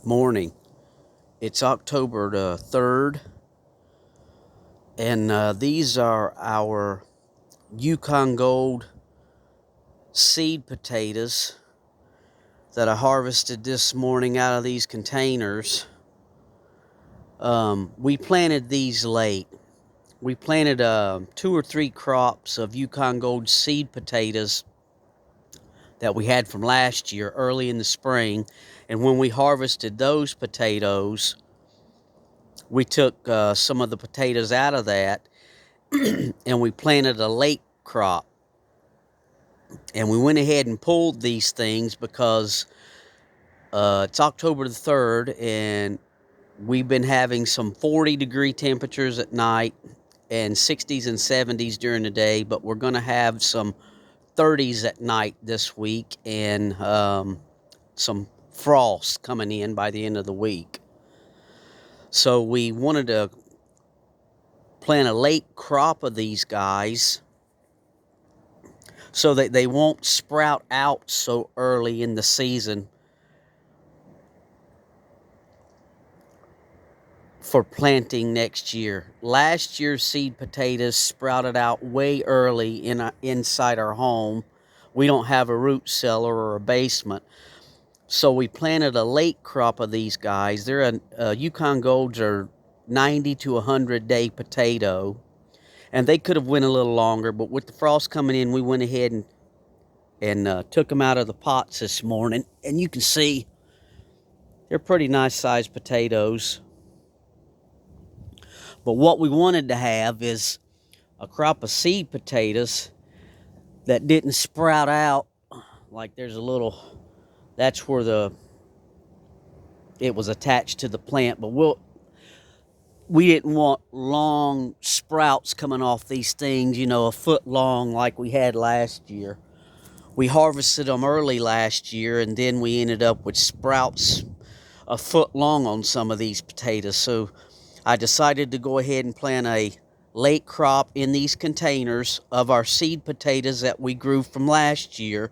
morning. It's October the 3rd, and these are our Yukon Gold seed potatoes that I harvested this morning out of these containers. We planted these late. We planted 2 or 3 crops of Yukon Gold seed potatoes that we had from last year early in the spring, and when we harvested those potatoes, we took some of the potatoes out of that and we planted a late crop. And we went ahead and pulled these things because it's October the 3rd and we've been having some 40-degree temperatures at night and 60s and 70s during the day, but we're going to have some 30s at night this week and some frost coming in by the end of the week. So we wanted to plant a late crop of these guys so that they won't sprout out so early in the season for planting next year. Last year's seed potatoes sprouted out way early inside our home. We don't have a root cellar or a basement, so we planted a late crop of these guys. They're Yukon Golds are 90 to 100 day potato, and they could have went a little longer, but with the frost coming in, we went ahead and took them out of the pots this morning, and you can see they're pretty nice sized potatoes. But what we wanted to have is a crop of seed potatoes that didn't sprout out. Like there's a little, that's where it was attached to the plant, but we didn't want long sprouts coming off these things, a foot long like we had last year. We harvested them early last year, and then we ended up with sprouts a foot long on some of these potatoes. So I decided to go ahead and plant a late crop in these containers of our seed potatoes that we grew from last year.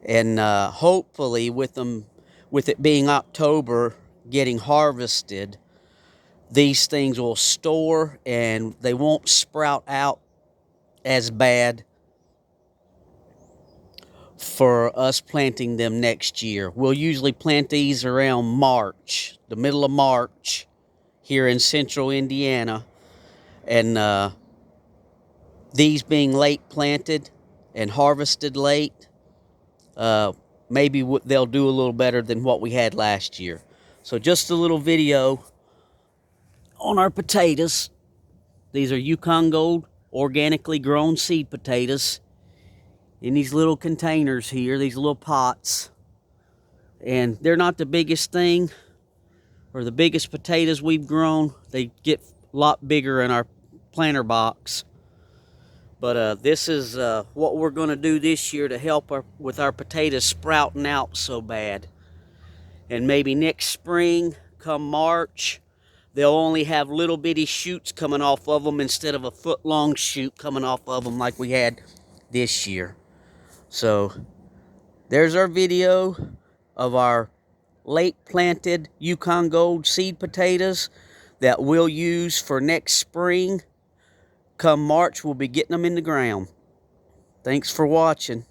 And hopefully with it being October, getting harvested, these things will store and they won't sprout out as bad for us planting them next year. We'll usually plant these around March, the middle of March, here in central Indiana. And these being late planted and harvested late, maybe they'll do a little better than what we had last year. So just a little video on our potatoes. These are Yukon Gold organically grown seed potatoes in these little containers here, these little pots. And they're not the biggest thing or the biggest potatoes we've grown. They get a lot bigger in our planter box. But this is what we're going to do this year to help with our potatoes sprouting out so bad. And maybe next spring, come March, they'll only have little bitty shoots coming off of them instead of a foot long shoot coming off of them like we had this year. So there's our video of our late planted Yukon Gold seed potatoes that we'll use for next spring. Come March, we'll be getting them in the ground. Thanks for watching.